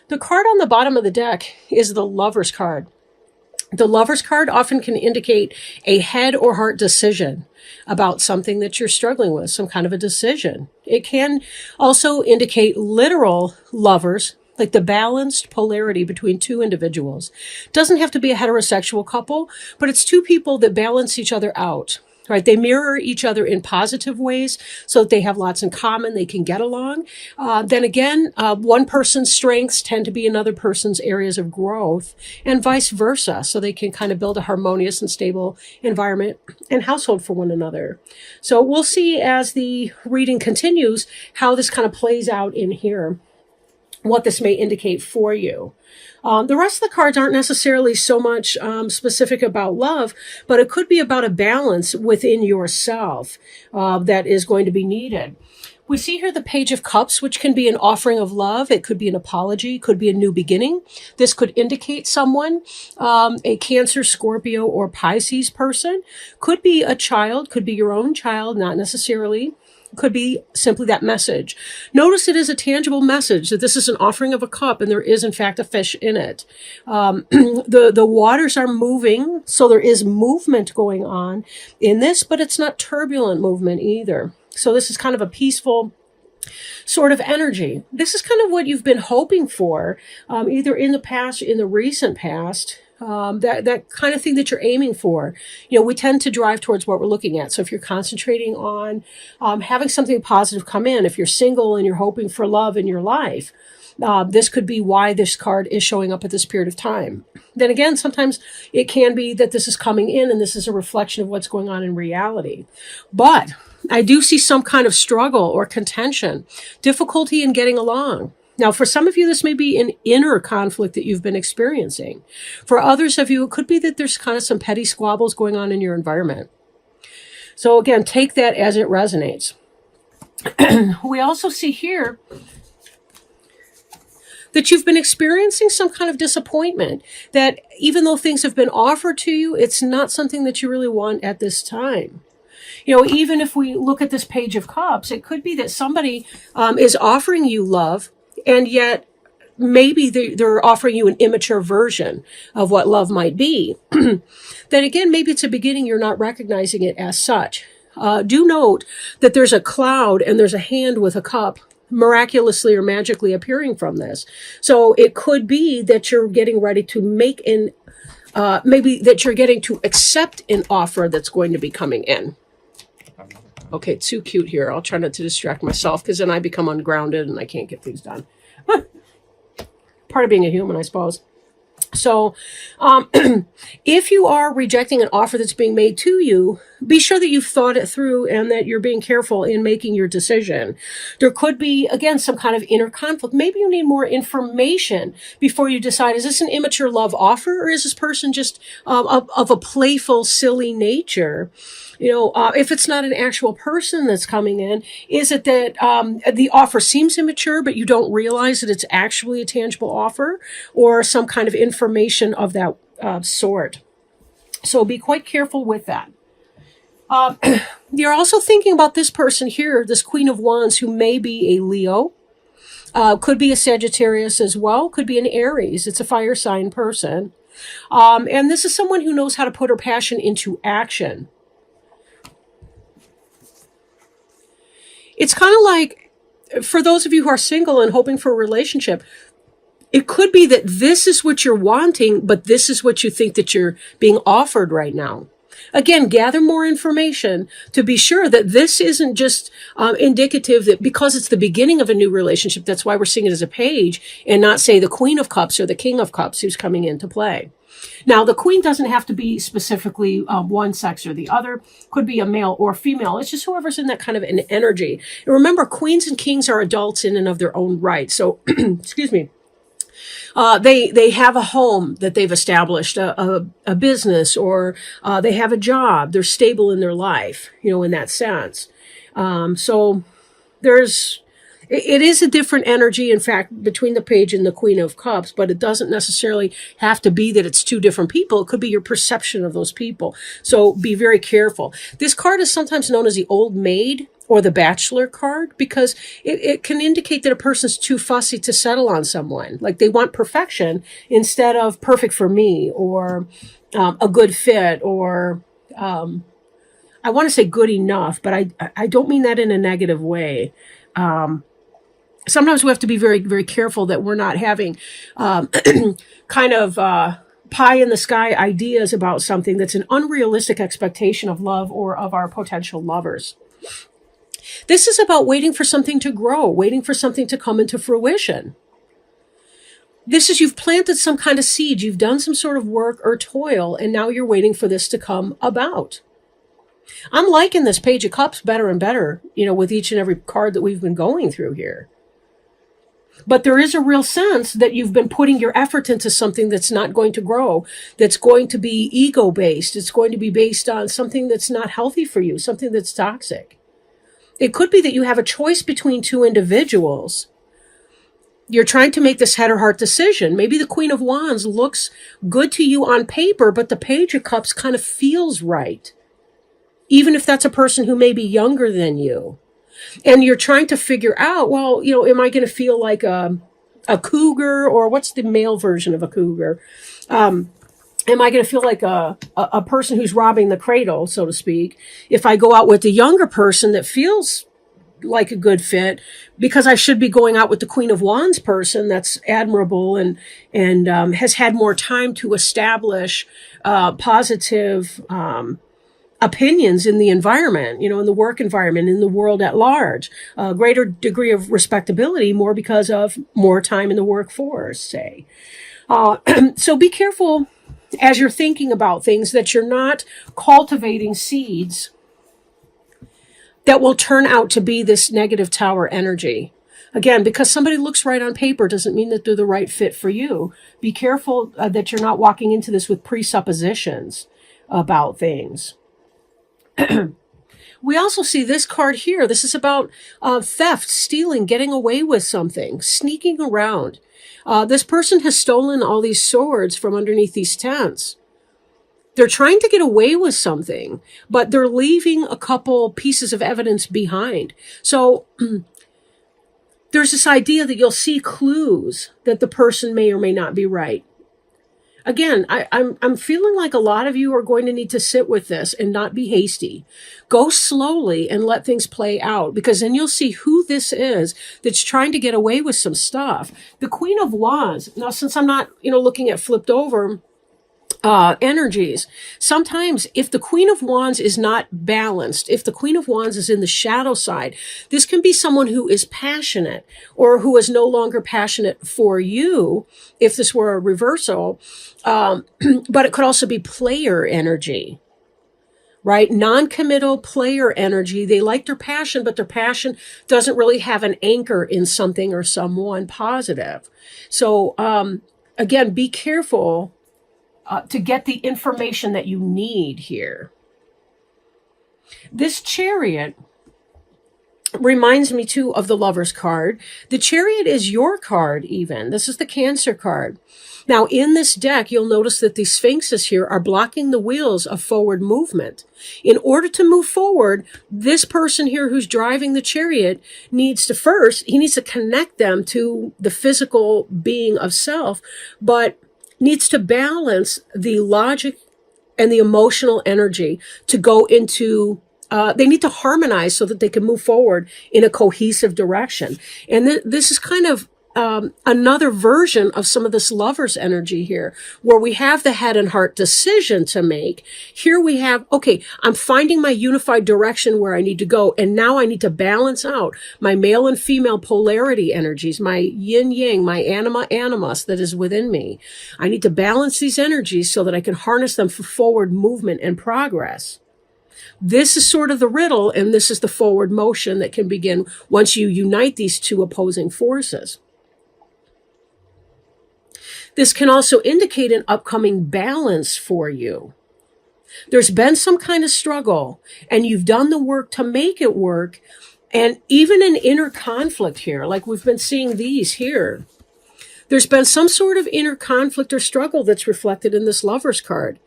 The card on the bottom of the deck is the Lover's card. The Lover's card often can indicate a head or heart decision about something that you're struggling with, some kind of a decision. It can also indicate literal lovers, like the balanced polarity between two individuals. Doesn't have to be a heterosexual couple, but it's two people that balance each other out. Right? They mirror each other in positive ways so that they have lots in common. They can get along. Then again, one person's strengths tend to be another person's areas of growth and vice versa. So they can kind of build a harmonious and stable environment and household for one another. So we'll see as the reading continues how this kind of plays out in here, what this may indicate for you. The rest of the cards aren't necessarily so much specific about love, but it could be about a balance within yourself that is going to be needed. We see here the Page of Cups, which can be an offering of love. It could be an apology, could be a new beginning. This could indicate someone, a Cancer, Scorpio, or Pisces person. Could be a child, could be your own child, not necessarily. Could be simply that message. Notice it is a tangible message that this is an offering of a cup and there is in fact a fish in it. The waters are moving, so there is movement going on in this, but it's not turbulent movement either. So this is kind of a peaceful sort of energy. This is kind of what you've been hoping for, either in the past, in the recent past. That kind of thing that you're aiming for. You know, we tend to drive towards what we're looking at. So if you're concentrating on having something positive come in, if you're single and you're hoping for love in your life, this could be why this card is showing up at this period of time. Then again, sometimes it can be that this is coming in and this is a reflection of what's going on in reality. But I do see some kind of struggle or contention, difficulty in getting along. Now, for some of you, this may be an inner conflict that you've been experiencing. For others of you, it could be that there's kind of some petty squabbles going on in your environment. So again, take that as it resonates. We also see here that you've been experiencing some kind of disappointment, that even though things have been offered to you, it's not something that you really want at this time. You know, even if we look at this Page of Cups, it could be that somebody is offering you love, and yet maybe they're offering you an immature version of what love might be. Then again, maybe it's a beginning, you're not recognizing it as such. Do note that there's a cloud and there's a hand with a cup miraculously or magically appearing from this. So it could be that you're getting ready to make maybe that you're getting to accept an offer that's going to be coming in. Okay, it's too cute here. I'll try not to distract myself because then I become ungrounded and I can't get things done. Part of being a human, I suppose. So if you are rejecting an offer that's being made to you, be sure that you've thought it through and that you're being careful in making your decision. There could be, again, some kind of inner conflict. Maybe you need more information before you decide, is this an immature love offer or is this person just of a playful, silly nature? You know, if it's not an actual person that's coming in, is it that the offer seems immature, but you don't realize that it's actually a tangible offer or some kind of information of that sort? So be quite careful with that. You're also thinking about this person here, this Queen of Wands, who may be a Leo, could be a Sagittarius as well, could be an Aries. It's a fire sign person. And this is someone who knows how to put her passion into action. It's kind of like, for those of you who are single and hoping for a relationship, it could be that this is what you're wanting, but this is what you think that you're being offered right now. Again, gather more information to be sure that this isn't just indicative that because it's the beginning of a new relationship, that's why we're seeing it as a page and not, say, the Queen of Cups or the King of Cups who's coming into play. Now, the queen doesn't have to be specifically one sex or the other. Could be a male or female. It's just whoever's in that kind of an energy. And remember, queens and kings are adults in and of their own right. So, excuse me. They have a home that they've established, a business, or they have a job. They're stable in their life, you know, in that sense. So it is a different energy, in fact, between the Page and the Queen of Cups, but it doesn't necessarily have to be that it's two different people. It could be your perception of those people. So be very careful. This card is sometimes known as the Old Maid or the Bachelor card, because it can indicate that a person's too fussy to settle on someone. Like they want perfection instead of perfect for me, or a good fit, or I want to say good enough, but I don't mean that in a negative way. Sometimes we have to be very, very careful that we're not having kind of pie in the sky ideas about something that's an unrealistic expectation of love or of our potential lovers. This is about waiting for something to grow, waiting for something to come into fruition. This is, you've planted some kind of seed, you've done some sort of work or toil, and now you're waiting for this to come about. I'm liking this Page of Cups better and better, with each and every card that we've been going through here. But there is a real sense that you've been putting your effort into something that's not going to grow, that's going to be ego-based. It's going to be based on something that's not healthy for you, something that's toxic. It could be that you have a choice between two individuals. You're trying to make this head or heart decision. Maybe the Queen of Wands looks good to you on paper, but the Page of Cups kind of feels right. Even if that's a person who may be younger than you. And you're trying to figure out, well, am I going to feel like a cougar, or what's the male version of a cougar? Am I going to feel like a person who's robbing the cradle, so to speak, if I go out with the younger person that feels like a good fit, because I should be going out with the Queen of Wands person that's admirable and has had more time to establish positive opinions in the environment, in the work environment, in the world at large, a greater degree of respectability, more because of more time in the workforce, say. So be careful as you're thinking about things that you're not cultivating seeds that will turn out to be this negative tower energy. Again, because somebody looks right on paper doesn't mean that they're the right fit for you. Be careful that you're not walking into this with presuppositions about things. We also see this card here. This is about theft, stealing, getting away with something, sneaking around. This person has stolen all these swords from underneath these tents. They're trying to get away with something, but they're leaving a couple pieces of evidence behind. So there's this idea that you'll see clues that the person may or may not be right. Again, I'm feeling like a lot of you are going to need to sit with this and not be hasty. Go slowly and let things play out, because then you'll see who this is that's trying to get away with some stuff. The Queen of Wands. Now, since I'm not, looking at flipped over energies, sometimes if the Queen of Wands is not balanced, if the Queen of Wands is in the shadow side, this can be someone who is passionate or who is no longer passionate for you, if this were a reversal, but it could also be player energy, right? Non-committal player energy. They like their passion, but their passion doesn't really have an anchor in something or someone positive. So again, be careful to get the information that you need here. This Chariot reminds me too of the Lover's card. The Chariot is your card even. This is the Cancer card. Now in this deck, you'll notice that the Sphinxes here are blocking the wheels of forward movement. In order to move forward, this person here who's driving the Chariot needs to connect them to the physical being of self, but needs to balance the logic and the emotional energy to go into, they need to harmonize so that they can move forward in a cohesive direction. And this is kind of another version of some of this Lover's energy here, where we have the head and heart decision to make. Here we have, okay, I'm finding my unified direction where I need to go, and now I need to balance out my male and female polarity energies, my yin yang, my anima animus that is within me. I need to balance these energies so that I can harness them for forward movement and progress. This is sort of the riddle, and this is the forward motion that can begin once you unite these two opposing forces. This can also indicate an upcoming balance for you. There's been some kind of struggle, and you've done the work to make it work, and even an inner conflict here, like we've been seeing these here. There's been some sort of inner conflict or struggle that's reflected in this Lover's card.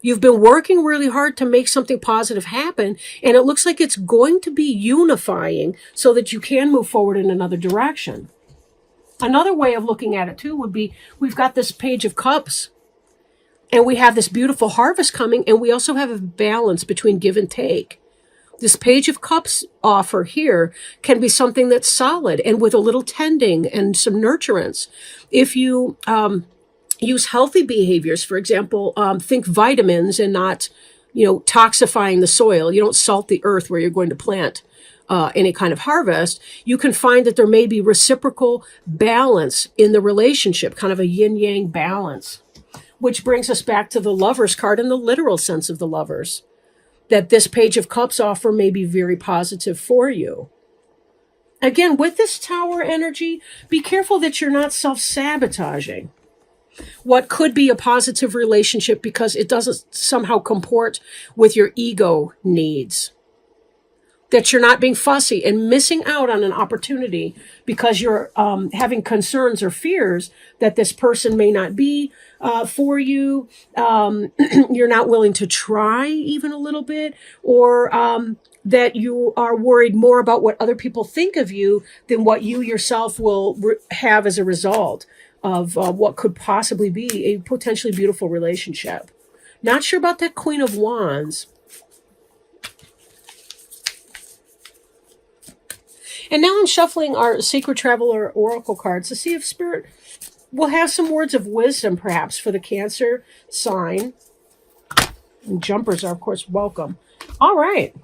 You've been working really hard to make something positive happen, and it looks like it's going to be unifying so that you can move forward in another direction. Another way of looking at it too would be, we've got this Page of Cups, and we have this beautiful harvest coming, and we also have a balance between give and take. This Page of Cups offer here can be something that's solid and with a little tending and some nurturance. If you use healthy behaviors, for example, think vitamins and not, toxifying the soil. You don't salt the earth where you're going to plant any kind of harvest. You can find that there may be reciprocal balance in the relationship, kind of a yin-yang balance, which brings us back to the Lovers card in the literal sense of the Lovers, that this Page of Cups offer may be very positive for you. Again, with this Tower energy, be careful that you're not self-sabotaging what could be a positive relationship because it doesn't somehow comport with your ego needs. That you're not being fussy and missing out on an opportunity because you're having concerns or fears that this person may not be for you. You're not willing to try even a little bit, or that you are worried more about what other people think of you than what you yourself will have as a result of what could possibly be a potentially beautiful relationship. Not sure about that Queen of Wands. And now I'm shuffling our Sacred Traveler Oracle cards to see if Spirit will have some words of wisdom, perhaps, for the Cancer sign. And jumpers are, of course, welcome. All right.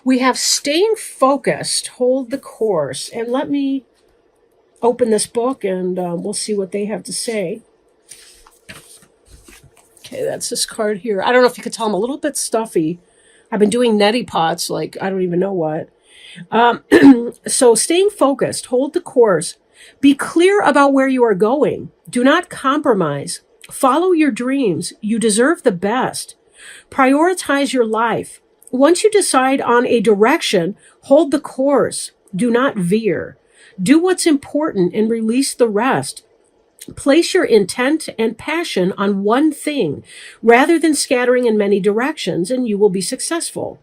We have staying focused, hold the course. And let me open this book and we'll see what they have to say. Okay, that's this card here. I don't know if you could tell I'm a little bit stuffy. I've been doing neti pots like I don't even know what. So staying focused, hold the course. Be clear about where you are going. Do not compromise. Follow your dreams. You deserve the best. Prioritize your life. Once you decide on a direction, hold the course. Do not veer. Do what's important and release the rest. Place your intent and passion on one thing rather than scattering in many directions, and you will be successful.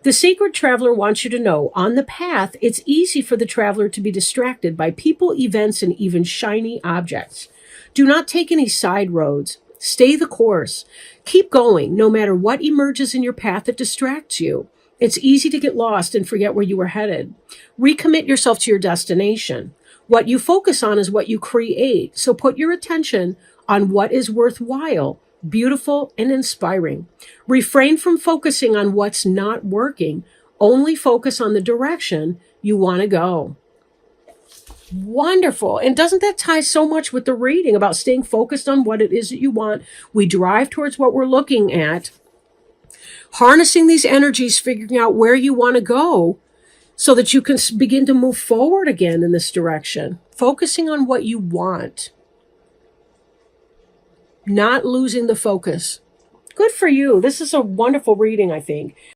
The Sacred Traveler wants you to know, on the path, it's easy for the traveler to be distracted by people, events, and even shiny objects. Do not take any side roads. Stay the course. Keep going, no matter what emerges in your path that distracts you. It's easy to get lost and forget where you were headed. Recommit yourself to your destination. What you focus on is what you create, so put your attention on what is worthwhile, beautiful, and inspiring. Refrain from focusing on what's not working. Only focus on the direction you want to go. Wonderful. And doesn't that tie so much with the reading about staying focused on what it is that you want? We drive towards what we're looking at. Harnessing these energies, figuring out where you want to go so that you can begin to move forward again in this direction. Focusing on what you want. Not losing the focus. Good for you. This is a wonderful reading, I think.